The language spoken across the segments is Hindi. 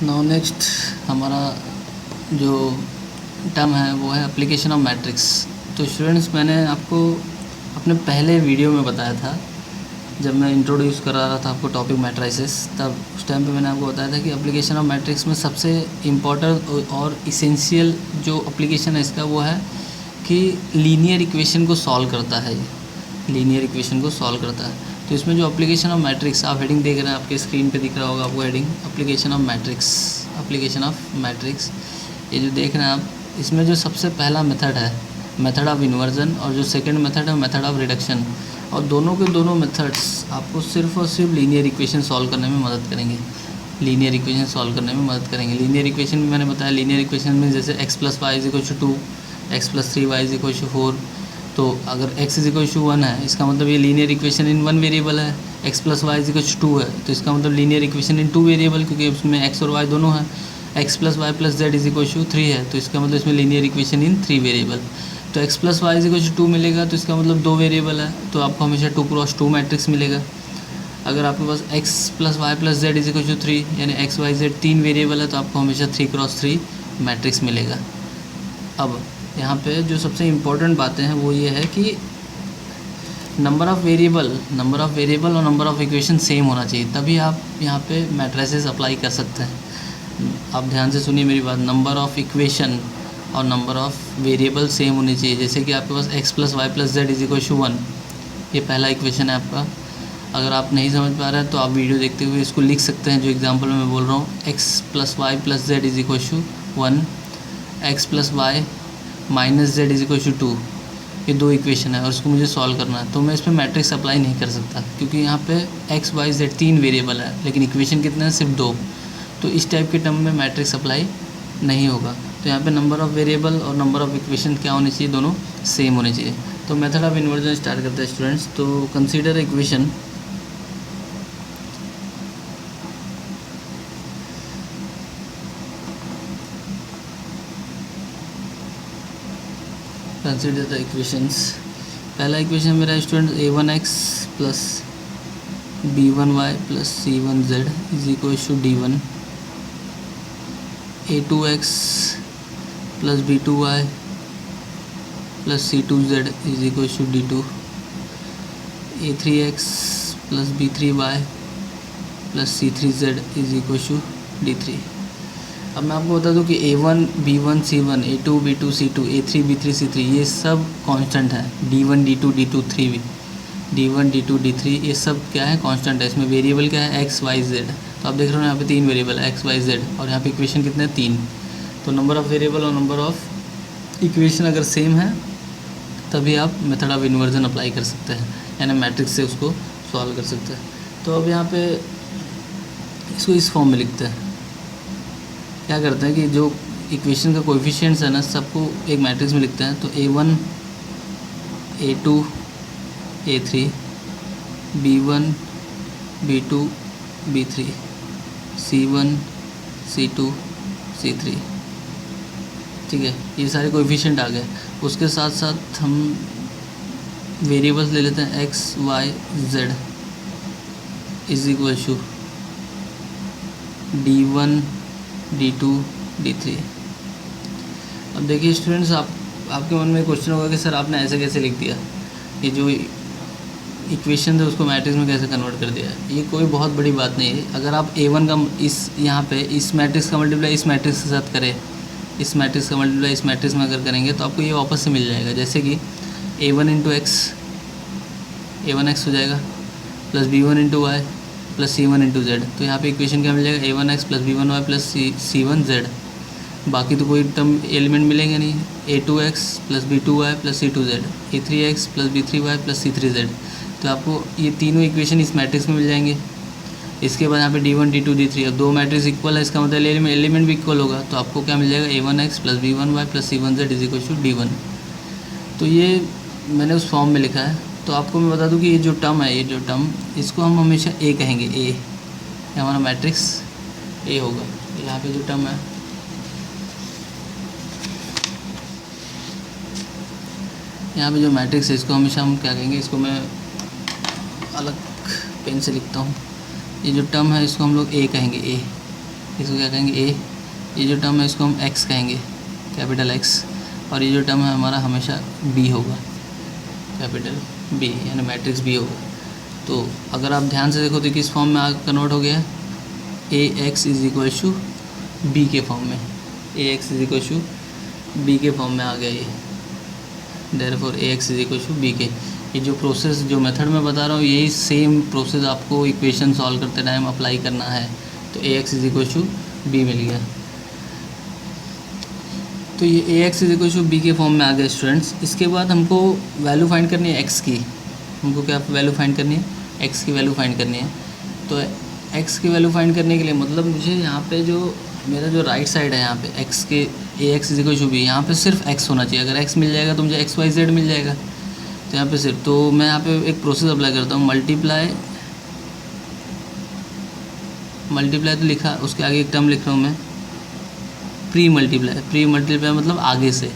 नाउ नेक्स्ट हमारा जो टर्म है वो है एप्लीकेशन ऑफ मैट्रिक्स। तो स्टूडेंट्स, मैंने आपको अपने पहले वीडियो में बताया था, जब मैं इंट्रोड्यूस करा रहा था आपको टॉपिक मैट्रिसेस, तब उस टाइम पे मैंने आपको बताया था कि एप्लीकेशन ऑफ मैट्रिक्स में सबसे इम्पॉर्टेंट और इसेंशियल जो एप्लीकेशन है इसका वो है कि लीनियर इक्वेशन को सॉल्व करता है। ये लीनियर इक्वेशन को सॉल्व करता है। तो इसमें जो एप्लीकेशन ऑफ मैट्रिक्स, आप हेडिंग देख रहे हैं, आपके स्क्रीन पे दिख रहा होगा आपको heading, application of matrix. Application of matrix ये जो देख रहे हैं आप, इसमें जो सबसे पहला मेथड है मेथड ऑफ इन्वर्जन, और जो सेकंड मेथड है मेथड ऑफ रिडक्शन, और दोनों के दोनों मेथड्स आपको सिर्फ और सिर्फ लीनियर इक्वेशन सॉल्व करने में मदद करेंगे। लीनियर इक्वेशन सॉल्व करने में मदद करेंगे। लीनियर इक्वेशन में मैंने बताया, लीनियर इक्वेशन में जैसे x + y = 2, x + 3y = 4। तो अगर x = 1 है, इसका मतलब ये लीनियर इक्वेशन इन 1 वेरिएबल है। x + y = 2 है, तो इसका मतलब लीनियर इक्वेशन इन 2 वेरिएबल, क्योंकि उसमें x और y दोनों हैं। x + y + z = 3 है, तो इसका मतलब इसमें लीनियर इक्वेशन इन 3 वेरिएबल। तो x + y = 2 मिलेगा, तो इसका मतलब 2 वेरिएबल है, तो आपको हमेशा 2 × 2 मैट्रिक्स मिलेगा। अगर आपके पास x + y + z = 3, यानी x y z 3 वेरिएबल है, तो आपको हमेशा 3 × 3 मैट्रिक्स मिलेगा। अब यहाँ पे जो सबसे इम्पोर्टेंट बातें हैं वो ये है कि नंबर ऑफ़ वेरिएबल और नंबर ऑफ़ इक्वेशन सेम होना चाहिए, तभी आप यहाँ पे मैट्रिसेस अप्लाई कर सकते हैं। आप ध्यान से सुनिए मेरी बात। नंबर ऑफ़ इक्वेशन और नंबर ऑफ़ वेरिएबल सेम होनी चाहिए। जैसे कि आपके पास x + y + z = 1, ये पहला इक्वेशन है आपका। अगर आप नहीं समझ पा रहे हैं तो आप वीडियो देखते हुए इसको लिख सकते हैं, जो एग्जांपल मैं बोल रहा हूँ। x + y + z = 1, x + y - z = 2, ये 2 इक्वेशन है और इसको मुझे सॉल्व करना है। तो मैं इसमें मैट्रिक्स अप्लाई नहीं कर सकता, क्योंकि यहाँ पे x y z 3 वेरिएबल है, लेकिन इक्वेशन कितने हैं? सिर्फ 2। तो इस टाइप के टर्म में मैट्रिक्स अप्लाई नहीं होगा। तो यहाँ पे नंबर ऑफ़ वेरिएबल और नंबर ऑफ़ इक्वेशन क्या होने चाहिए? दोनों सेम होने चाहिए। तो मेथड ऑफ इन्वर्जन स्टार्ट करते हैं स्टूडेंट्स। तो consider equation consider the equations. पहला इक्वेशन मेरा student a1x + b1y + c1z = d1, a2x + b2y + c2z = d2, a3x + b3y + c3z = d3। अब मैं आपको बता दूं कि a1 b1 c1, a2 b2 c2, a3 b3 c3 ये सब कांस्टेंट है। d1 d2 d2 3 d1 d2 d3 ये सब क्या है? कांस्टेंट है। इसमें वेरिएबल क्या है? x y z। तो आप देख रहे हो यहाँ पे 3 वेरिएबल है, x y z, और यहाँ पे इक्वेशन कितने हैं? 3। तो नंबर ऑफ़ वेरिएबल और नंबर ऑफ़ इक्वेशन अगर सेम है तभी आप मेथड ऑफ इन्वर्जन अप्लाई कर सकते हैं, यानी मैट्रिक्स से उसको सॉल्व कर सकते हैं। तो अब यहाँ पे इसको इस फॉर्म में लिखते हैं। क्या करते हैं कि जो इक्वेशन का कोएफिशिएंट्स है ना, सबको एक मैट्रिक्स में लिखते हैं। तो a1 a2 a3 b1 b2 b3 c1 c2 c3, ठीक है। ये सारे कोएफिशिएंट आ गए। उसके साथ साथ हम वेरिएबल्स ले लेते हैं x y z = d1 d2 d3। अब देखिए स्टूडेंट्स, आपके मन में क्वेश्चन होगा कि सर आपने ऐसे कैसे लिख दिया, ये जो इक्वेशन थे उसको मैट्रिक्स में कैसे कन्वर्ट कर दिया। ये कोई बहुत बड़ी बात नहीं है। अगर आप a1 का यहाँ पे इस मैट्रिक्स का मल्टीप्लाई इस मैट्रिक्स के साथ करें, इस मैट्रिक्स का मल्टीप्लाई इस मैट्रिक्स में अगर करेंगे तो आपको ये वापस से मिल जाएगा। जैसे कि a1 × x a1x हो जाएगा, + b1 × y + c1 × z। तो यहाँ पे इक्वेशन क्या मिल जाएगा? a1x + b1y + c1z। बाकी तो कोई टर्म एलिमेंट मिलेंगे नहीं। a2x + b2y + c2z, a3x + b3y + c3z। तो आपको ये तीनों इक्वेशन इस मैट्रिक्स में मिल जाएंगे। इसके बाद यहाँ पे d1 d2 d3, और 2 मैट्रिक्स इक्वल है, इसका मतलब एलिमेंट भी इक्वल होगा। तो आपको क्या मिल जाएगा? a1x + b1y + c1z = d1। तो ये मैंने उस फॉर्म में लिखा है। तो आपको मैं बता दूं कि ये जो टर्म है, इसको हम हमेशा a कहेंगे। a हमारा मैट्रिक्स a होगा। यहाँ पे जो टर्म है, यहाँ पे जो मैट्रिक्स है, इसको हमेशा हम क्या कहेंगे? इसको मैं अलग पेन से लिखता हूँ। ये जो टर्म है इसको हम लोग a कहेंगे। a इसको क्या कहेंगे ए, ये जो टर्म है इसको हम एक्स कहेंगे, कैपिटल एक्स, और ये जो टर्म है हमारा हमेशा बी होगा, कैपिटल बी, यानी मैट्रिक्स बी होगा। तो अगर आप ध्यान से देखो तो किस फॉर्म में आ कन्वर्ट हो गया, A x is equal to B के फॉर्म में, A x is equal to B के फॉर्म में आ गया ये, therefore A x is equal to B के। ये जो प्रोसेस, जो मेथड मैं बता रहा हूँ, यही सेम प्रोसेस आपको इक्वेशन सॉल्व करते टाइम अप्लाई करना है। तो A x is equal to B मिल गया। तो ये A x is equal to B के फॉर्म में आ गया स्टूडेंट्स। इसके बाद हमको वैल्यू फाइंड करनी है एक्स की। हमको क्या वैल्यू फाइंड करनी है, एक्स की वैल्यू फाइंड करनी है। तो एक्स की वैल्यू फाइंड करने के लिए मतलब मुझे यहाँ पे जो मेरा जो राइट साइड है, यहाँ पे एक्स के A x is equal to B, यहाँ पे सिर्फ एक्स होना चाहिए। अगर एक्स मिल जाएगा तो मुझे एक्स वाई जेड मिल जाएगा। तो यहाँ पे सिर्फ, तो मैं यहाँ पे एक प्रोसेस अप्लाई करता हूँ, मल्टीप्लाई तो लिखा, उसके आगे एक टर्म लिख रहा हूँ मैं, प्री मल्टीप्लाई मतलब आगे से।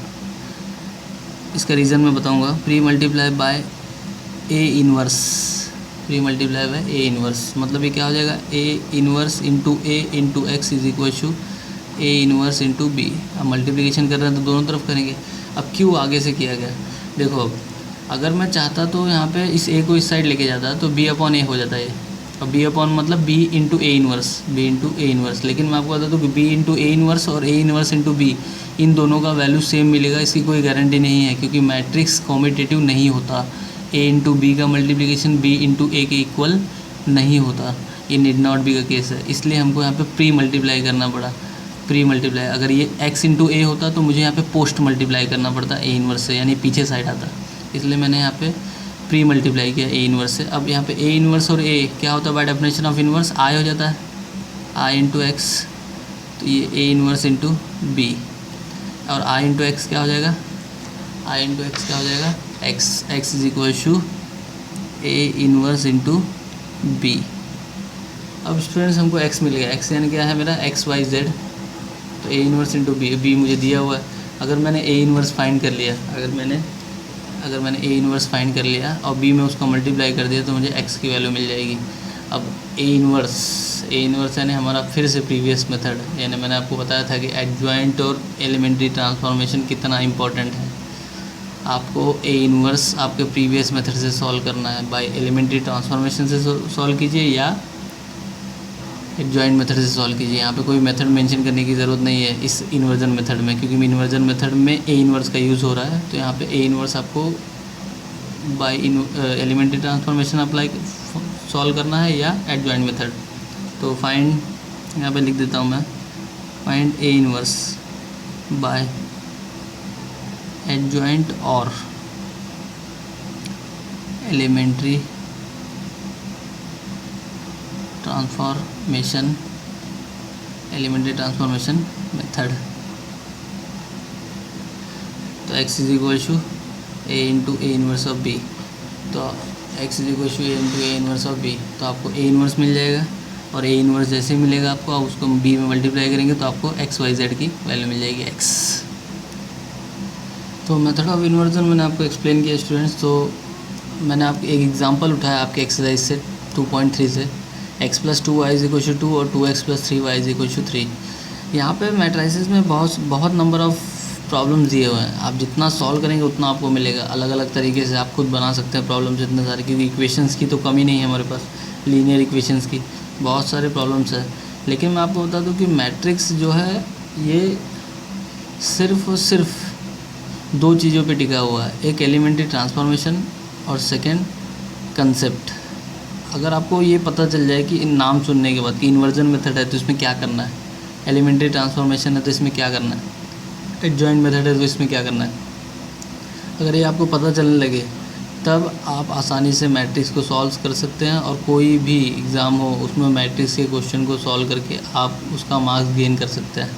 इसका रीज़न मैं बताऊँगा। Pre multiply by a inverse, pre multiply by a inverse मतलब ये क्या हो जाएगा, a inverse into a into x is equal to A inverse into b. अब मल्टीप्लिकेशन कर रहे हैं तो दोनों तरफ करेंगे। अब क्यों आगे से किया गया, देखो अब अगर मैं चाहता तो यहाँ पे इस ए को इस साइड लेके जाता तो बी अपॉन ए हो जाता है। अब बी अपॉन मतलब बी इंटू ए इनवर्स, लेकिन मैं आपको बता दूँ कि बी इंटू ए इनवर्स और ए इनवर्स इंटू बी, इन दोनों का वैल्यू सेम मिलेगा, इसकी कोई गारंटी नहीं है, क्योंकि मैट्रिक्स कॉम्पिटिटिव नहीं होता। ए इंटू बी का मल्टीप्लिकेशन बी इंटू ए के इक्वल नहीं होता, ये नीड नॉट बी का केस है। इसलिए हमको यहाँ पे प्री मल्टीप्लाई करना पड़ा। प्री मल्टीप्लाई, अगर ये एक्स इंटू ए होता तो मुझे यहाँ पे पोस्ट मल्टीप्लाई करना पड़ता ए इनवर्स से, यानी पीछे साइड आता। इसलिए मैंने यहाँ पे प्री मल्टीप्लाई किया ए इनवर्स से। अब यहाँ पे ए इनवर्स और ए क्या होता है, बाय डेफिनेशन ऑफ इनवर्स आई हो जाता है, आई इंटू एक्स। तो ये ए इनवर्स इंटू बी, और आई इंटू एक्स क्या हो जाएगा, आई इंटू एक्स क्या हो जाएगा, x is equal to A inverse into b. अब स्टूडेंट्स हमको एक्स मिल गया, एक्स यानी क्या है मेरा एक्स वाई जेड। तो ए इनवर्स इंटू बी मुझे दिया हुआ है। अगर मैंने ए इनवर्स फाइंड कर लिया, अगर मैंने ए इनवर्स फाइंड कर लिया और बी में उसको मल्टीप्लाई कर दिया तो मुझे एक्स की वैल्यू मिल जाएगी। अब ए इनवर्स यानी हमारा फिर से प्रीवियस मेथड, यानी मैंने आपको बताया था कि एडजॉइंट और एलिमेंट्री ट्रांसफॉर्मेशन कितना इंपॉर्टेंट है। आपको ए इनवर्स आपके प्रीवियस मेथड से सॉल्व करना है, बाय एलिमेंट्री ट्रांसफॉर्मेशन से सॉल्व कीजिए या एडजॉइंट मेथड से सॉल्व कीजिए। यहाँ पे कोई मेथड मेंशन करने की ज़रूरत नहीं है इस इन्वर्जन मेथड में, क्योंकि इन्वर्जन मेथड में ए इनवर्स का यूज़ हो रहा है। तो यहाँ पे ए इनवर्स आपको by elementary transformation apply solve करना है या एडजॉइंट मेथड। तो फाइंड, यहाँ पे लिख देता हूँ मैं, find A inverse by adjoint और एलिमेंट्री एलिमेंट्री ट्रांसफॉर्मेशन मेथड। तो x is equal to a into A inverse of b. तो x is equal to a into A inverse of b, तो आपको ए इनवर्स मिल जाएगा, और ए इनवर्स जैसे मिलेगा आपको, आप उसको b में मल्टीप्लाई करेंगे तो आपको एक्स वाई जेड की वैल्यू मिल जाएगी x। तो मेथड ऑफ इन्वर्जन मैंने आपको एक्सप्लेन किया स्टूडेंट्स। तो मैंने आपको एक एग्जांपल उठाया आपके एक्सरसाइज से 2.3 से, x plus 2y is equal to 2 और 2x plus 3y is equal to 3। यहाँ पे मैट्रिसेस में बहुत नंबर ऑफ़ प्रॉब्लम्स दिए हुए हैं। आप जितना सॉल्व करेंगे उतना आपको मिलेगा। अलग अलग तरीके से आप खुद बना सकते हैं प्रॉब्लम्स इतने सारे, क्योंकि इक्वेशंस की तो कमी नहीं है हमारे पास, लीनियर इक्वेशंस की बहुत सारे प्रॉब्लम्स है। लेकिन मैं आपको बता दूँ कि मैट्रिक्स जो है ये सिर्फ और सिर्फ दो चीज़ों पे टिका हुआ है, एक एलिमेंट्री ट्रांसफॉर्मेशन और सेकेंड कंसेप्ट। अगर आपको ये पता चल जाए कि इन नाम सुनने के बाद कि इन्वर्जन मेथड है तो इसमें क्या करना है, एलिमेंट्री ट्रांसफॉर्मेशन है तो इसमें क्या करना है, एडजॉइंट मेथड है तो इसमें क्या करना है, अगर ये आपको पता चलने लगे तब आप आसानी से मैट्रिक्स को सॉल्व कर सकते हैं, और कोई भी एग्ज़ाम हो उसमें मैट्रिक्स के क्वेश्चन को सॉल्व करके आप उसका मार्क्स गेन कर सकते हैं।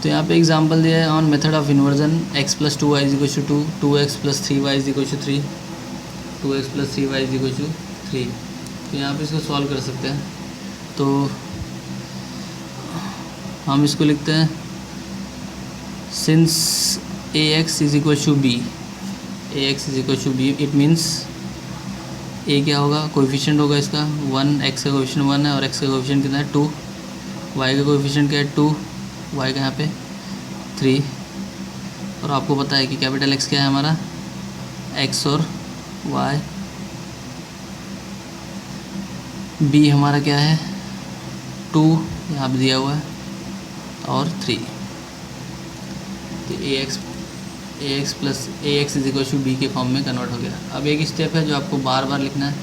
तो यहाँ पे एग्जांपल दिया है on method of inversion, x plus 2y is equal to 2, 2x plus 3y is equal to 3, 2x plus 3y is equal to 3। तो यहाँ पे इसको सॉल्व कर सकते हैं। तो हम इसको लिखते हैं since ax is equal to b, ax is equal to b, it means a क्या होगा, कोएफिशिएंट होगा इसका 1, x का कोएफिशिएंट 1 है और x का कोएफिशिएंट कितना है 2, वाई का कोएफिशिएंट क्या है 2, वाई का यहाँ पे 3, और आपको पता है कि कैपिटल एक्स क्या है हमारा एक्स, और वाई, बी हमारा क्या है 2 यहाँ पे दिया हुआ है और 3। तो A x plus A x is equal to B के फॉर्म में कन्वर्ट हो गया। अब एक स्टेप है जो आपको बार बार लिखना है,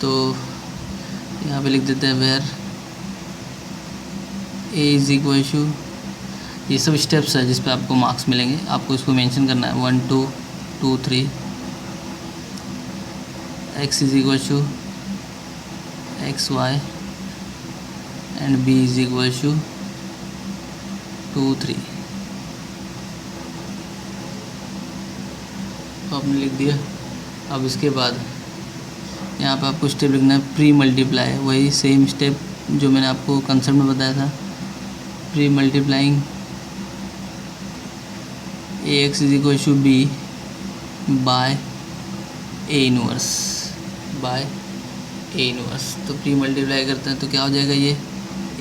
तो यहाँ पे लिख देते हैं where a is equal to, ये सब स्टेप्स है जिस पे आपको मार्क्स मिलेंगे, आपको इसको मेंशन करना है 1 2 2 3। X is equal to x y and b is equal to 2 3। तो आपने लिख दिया। अब इसके बाद यहाँ पे आपको स्टेप लिखना है प्री मल्टीप्लाई, वही सेम स्टेप जो मैंने आपको कंसेप्ट में बताया था, pre multiplying a x is equal to b by a inverse, by a inverse. तो प्री मल्टीप्लाई करते हैं तो क्या हो जाएगा, ये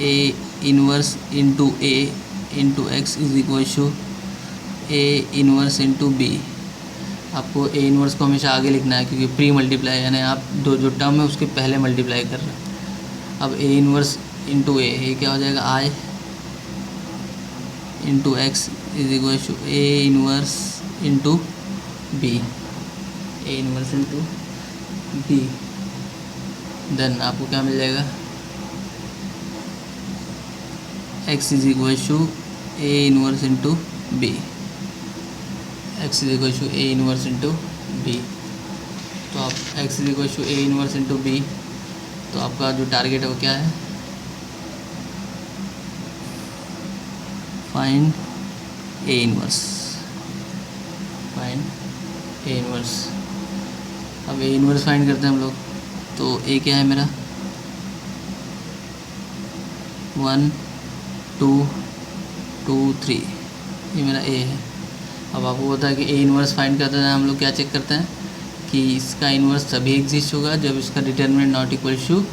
a inverse into a into x is equal to A inverse into b. आपको ए इनवर्स को हमेशा आगे लिखना है क्योंकि प्री मल्टीप्लाई यानी आप जो टर्म है उसके पहले मल्टीप्लाई कर रहे हैं। अब ए इनवर्स इंटू ए क्या हो जाएगा, I into x is equal to A inverse into B, A inverse into B. Then आपको क्या मिल जाएगा, x is equal to A inverse into B, x is equal to A inverse into B. तो आप x is equal to A inverse into B, तो आपका जो टारगेट है वो क्या है, फाइंड ए इनवर्स, फाइंड ए इनवर्स। अब ए इनवर्स फाइंड करते हैं हम लोग। तो ए क्या है मेरा 1 2 2 3, ये मेरा ए है। अब आपको पता है कि ए इनवर्स फाइंड करते हैं हम लोग क्या चेक करते हैं कि इसका इनवर्स तभी एग्जिस्ट होगा जब इसका डिटरमिनेंट नॉट इक्वल टू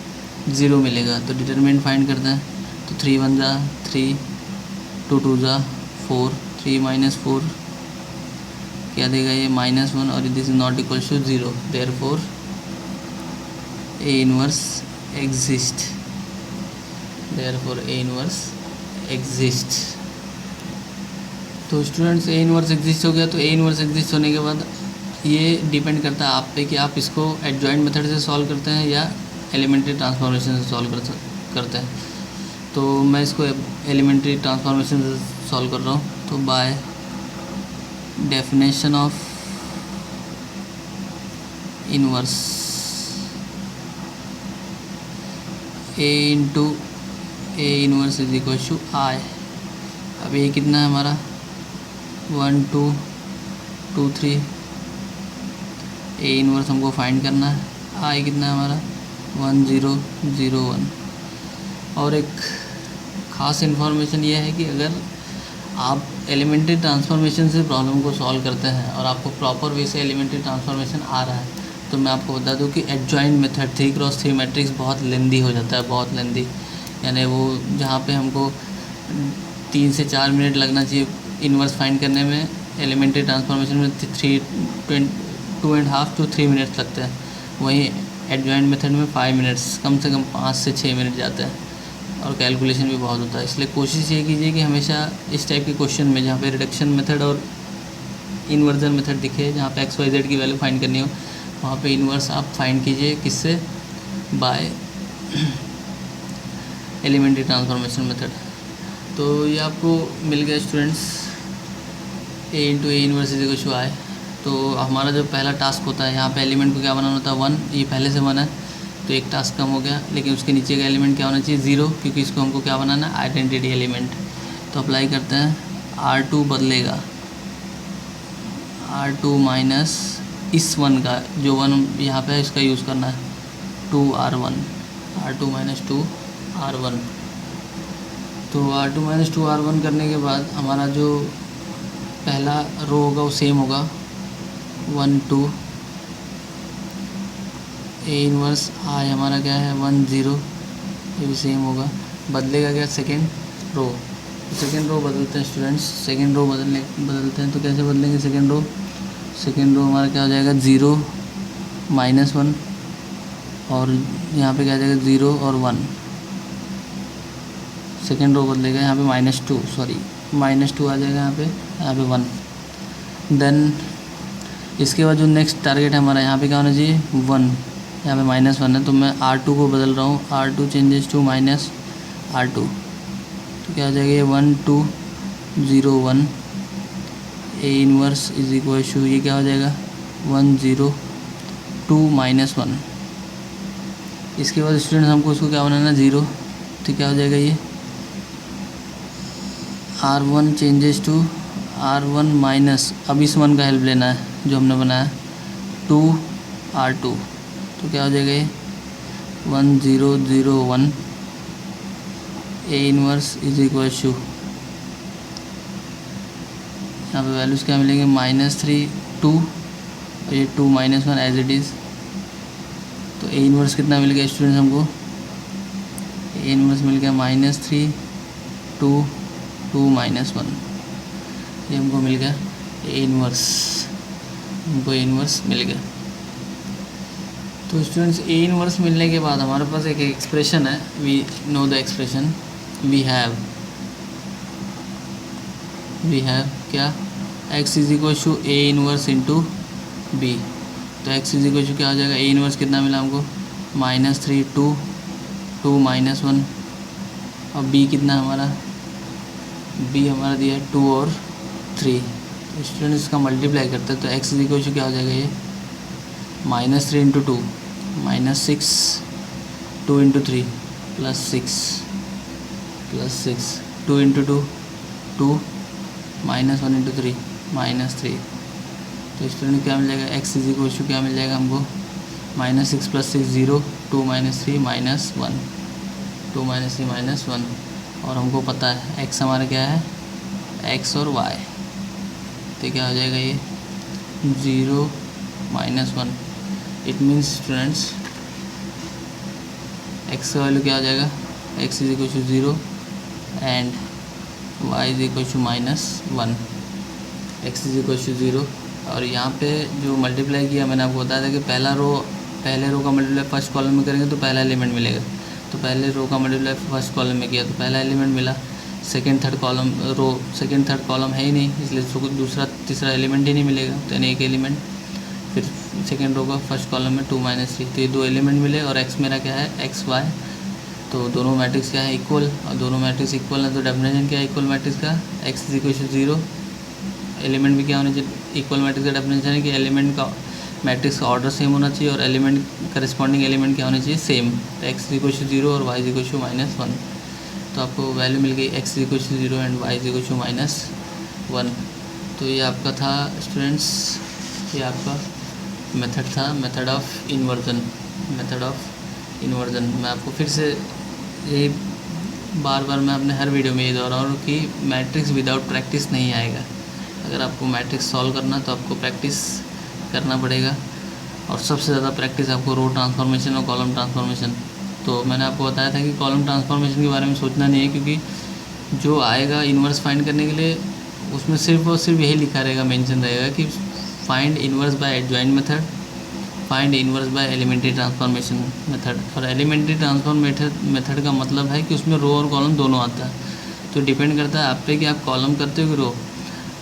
0 मिलेगा। तो डिटरमिनेंट फाइंड करते हैं, तो 3 1 जा 3, 2 2 जा 4, 3 माइनस 4 क्या देगा ये -1, और this is not equal to 0, therefore a inverse exist, therefore a inverse exist. तो स्टूडेंट्स ए इनवर्स एग्जिस्ट हो गया। तो ए इनवर्स एग्जिस्ट होने के बाद ये डिपेंड करता है आप पे कि आप इसको एडजॉइंट मेथड से सॉल्व करते हैं या एलिमेंट्री ट्रांसफॉर्मेशन से सॉल्व करते हैं। तो मैं इसको एलिमेंट्री ट्रांसफॉर्मेशन से सॉल्व कर रहा हूँ। तो by definition of inverse A into A inverse is equal to I. अब ये कितना है हमारा 1 2 2 3, ए इनवर्स हमको फाइंड करना है। आई कितना है हमारा 1 0 0 1। और एक ख़ास इन्फॉर्मेशन ये है कि अगर आप एलिमेंट्री ट्रांसफॉर्मेशन से प्रॉब्लम को सॉल्व करते हैं और आपको प्रॉपर वे से एलिमेंट्री ट्रांसफॉर्मेशन आ रहा है, तो मैं आपको बता दूं कि एडजॉइंट मेथड 3x3 मैट्रिक्स बहुत लेंदी हो जाता है, बहुत लेंदी। यानी वो जहाँ पे हमको 3 से 4 मिनट लगना चाहिए इनवर्स फाइंड करने में, एलिमेंट्री ट्रांसफॉर्मेशन में 2.5 to 3 मिनट्स लगते हैं। वहीं एडजॉइंट मेथड में 5 मिनट्स, कम से कम 5 से 6 मिनट जाते हैं, और कैलकुलेशन भी बहुत होता है। इसलिए कोशिश ये कीजिए कि हमेशा इस टाइप के क्वेश्चन में जहाँ पे रिडक्शन मेथड और इन्वर्जन मेथड दिखे, जहाँ पे XYZ की वैल्यू फाइंड करनी हो, वहाँ पे इन्वर्स आप फाइंड कीजिए। किससे? By elementary transformation method. तो ये आपको मिल गया students, A into A inverse is equal to I. तो हमारा जो पहला टास्क होता है यहाँ पे एलिमेंट को क्या बनाना होता है 1, ये पहले से 1 है तो एक टास्क कम हो गया। लेकिन उसके नीचे का एलिमेंट क्या होना चाहिए 0, क्योंकि इसको हमको क्या बनाना है आइडेंटिटी एलिमेंट। तो अप्लाई करते हैं, R2 बदलेगा, R2 माइनस इस 1 का, जो 1 यहाँ पे है इसका यूज़ करना है 2R1, R2 माइनस 2R1। तो R2 माइनस 2R1 करने के बाद हमारा जो पहला रो होगा वो सेम होगा 1 2, ए इनवर्स आई हमारा क्या है 1 0, ये भी सेम होगा। बदलेगा क्या, सेकेंड रो। सेकेंड रो बदलते हैं स्टूडेंट्स, सेकेंड रो बदलते हैं तो कैसे बदलेंगे सेकेंड रो। सेकेंड रो हमारा क्या हो जाएगा, 0 -1, और यहाँ पे क्या आ जाएगा 0 और 1। सेकेंड रो बदलेगा यहाँ पे -2, सॉरी -2 आ जाएगा यहाँ पे 1। देन इसके बाद जो नेक्स्ट टारगेट है हमारा, यहाँ पे क्या होना चाहिए 1, यहाँ पे -1 है तो मैं R2 को बदल रहा हूँ, R2 चेंजेस टू -R2, तो क्या आ जाएगा ये 1 2 0 1 A inverse is equal to, ये क्या हो जाएगा 1 0 2 -1। इसके बाद स्टूडेंट हमको उसको क्या बनाना 0, तो क्या हो जाएगा ये R1 changes to R1 minus, अब इस 1 का हेल्प लेना है जो हमने बनाया 2 R2, तो क्या हो जाएगा ये 1 0 0 1 A inverse is equal to, यहाँ पे वैल्यूज़ क्या मिलेंगे -3 2 और ये 2 -1 एज इट इज़। तो A इनवर्स कितना मिल गया स्टूडेंट्स हमको, A इनवर्स मिल गया -3 2 2 -1, ये हमको मिल गया A इनवर्स, हमको A इनवर्स मिल गया। तो स्टूडेंट्स A इनवर्स मिलने के बाद हमारे पास एक एक्सप्रेशन है, we know the expression, we have क्या, x is equal to A inverse into B। तो x इज इक्वल टू क्या हो जाएगा, A इनवर्स कितना मिला हमको -3 2 2 -1, और B कितना हमारा, B हमारा दिया है 2 और 3। तो स्टूडेंट इसका मल्टीप्लाई करते हैं तो x इज इक्वल टू क्या हो जाएगा ये -3 इंटू 2 -6 2 इंटू 3 +6 2 इंटू 2 2 -1 इंटू 3 -3। तो स्टूडेंट क्या मिल जाएगा, x इज इक्वल टू क्या मिल जाएगा हमको -6 + 6 0 2 -3 -1 2 -3 -1, और हमको पता है x हमारा क्या है, x और y, तो क्या हो जाएगा ये 0 -1। इट मीन्स स्टूडेंट्स x का वैल्यू क्या हो जाएगा, x is equal to 0 and y is equal to -1, x is equal to 0। और यहाँ पे जो मल्टीप्लाई किया मैंने आपको बताया था कि पहले रो का मल्टीप्लाई फर्स्ट कॉलम में करेंगे तो पहला एलिमेंट मिलेगा, तो पहले रो का मल्टीप्लाई फर्स्ट कॉलम में किया तो पहला एलिमेंट मिला, सेकंड थर्ड कॉलम है ही नहीं, इसलिए दूसरा तीसरा एलिमेंट ही नहीं मिलेगा, तो यानी एक एलिमेंट, फिर सेकंड रो का फर्स्ट कॉलम में 2 -3, तो ये 2 एलिमेंट मिले, और x मेरा क्या है x y, तो दोनों मैट्रिक्स क्या है इक्वल, और दोनों मैट्रिक्स इक्वल है तो डेफिनेशन क्या है इक्वल मैट्रिक्स का, x is equal to 0, element भी क्या होना चाहिए, इक्वल मैट्रिक्स का डेफिनेशन है कि एलिमेंट का मैट्रिक्स का ऑर्डर सेम होना चाहिए और एलिमेंट करस्पॉन्डिंग एलिमेंट क्या होना चाहिए सेम, तो x इज इक्वल टू 0 और y इज इक्वल टू -1, तो आपको वैल्यू मिल गई x is equal to 0 and y is equal to -1। तो ये आपका था स्टूडेंट्स, ये आपका मेथड था, मेथड ऑफ इन्वर्जन। मैं आपको फिर से यही बार मैं अपने हर वीडियो में ये दोहराऊँ हूँ कि मैट्रिक्स विदाउट प्रैक्टिस नहीं आएगा। अगर आपको मैट्रिक्स सॉल्व करना तो आपको प्रैक्टिस करना पड़ेगा, और सबसे ज़्यादा प्रैक्टिस आपको रो ट्रांसफॉर्मेशन और कॉलम ट्रांसफॉर्मेशन। तो मैंने आपको बताया था कि कॉलम ट्रांसफॉर्मेशन के बारे में सोचना नहीं है, क्योंकि जो आएगा इन्वर्स फाइंड करने के लिए उसमें सिर्फ और सिर्फ यही लिखा रहेगा, मेंशन रहेगा कि find inverse by adjoint method, find inverse by elementary transformation method. और एलिमेंट्री ट्रांसफॉर्म मेथड का मतलब है कि उसमें रो और कॉलम दोनों आता है, तो डिपेंड करता है आप पे कि आप कॉलम करते हो कि रो।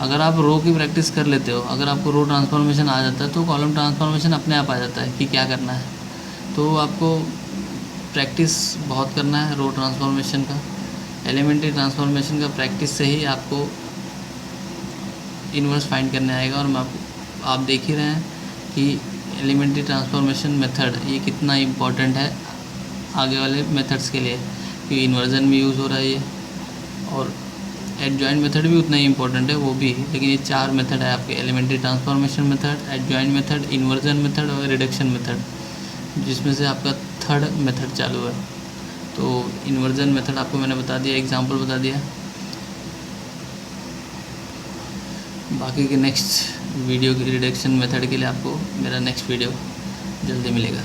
अगर आप रो की प्रैक्टिस कर लेते हो, अगर आपको रो ट्रांसफॉर्मेशन आ जाता है तो कॉलम ट्रांसफॉर्मेशन अपने आप आ जाता है कि क्या करना है। तो आपको प्रैक्टिस बहुत करना है रो ट्रांसफॉर्मेशन का, एलिमेंट्री ट्रांसफॉर्मेशन का प्रैक्टिस से ही आपको इन्वर्स फाइंड करने आएगा। और मैं आप देख ही रहे हैं कि एलिमेंट्री ट्रांसफॉर्मेशन मेथड ये कितना इम्पॉर्टेंट है आगे वाले मेथड्स के लिए, कि इन्वर्जन भी यूज़ हो रहा है ये, और एडजॉइंट मेथड भी उतना ही इम्पोर्टेंट है वो भी। लेकिन ये 4 मेथड है आपके, elementary transformation method, adjoint method, inversion method और रिडक्शन मेथड, जिसमें से आपका थर्ड मेथड चालू है। तो इन्वर्जन मेथड आपको मैंने बता दिया, एग्जांपल बता दिया। बाकी के नेक्स्ट वीडियो की रिडक्शन मेथड के लिए आपको मेरा नेक्स्ट वीडियो जल्दी मिलेगा।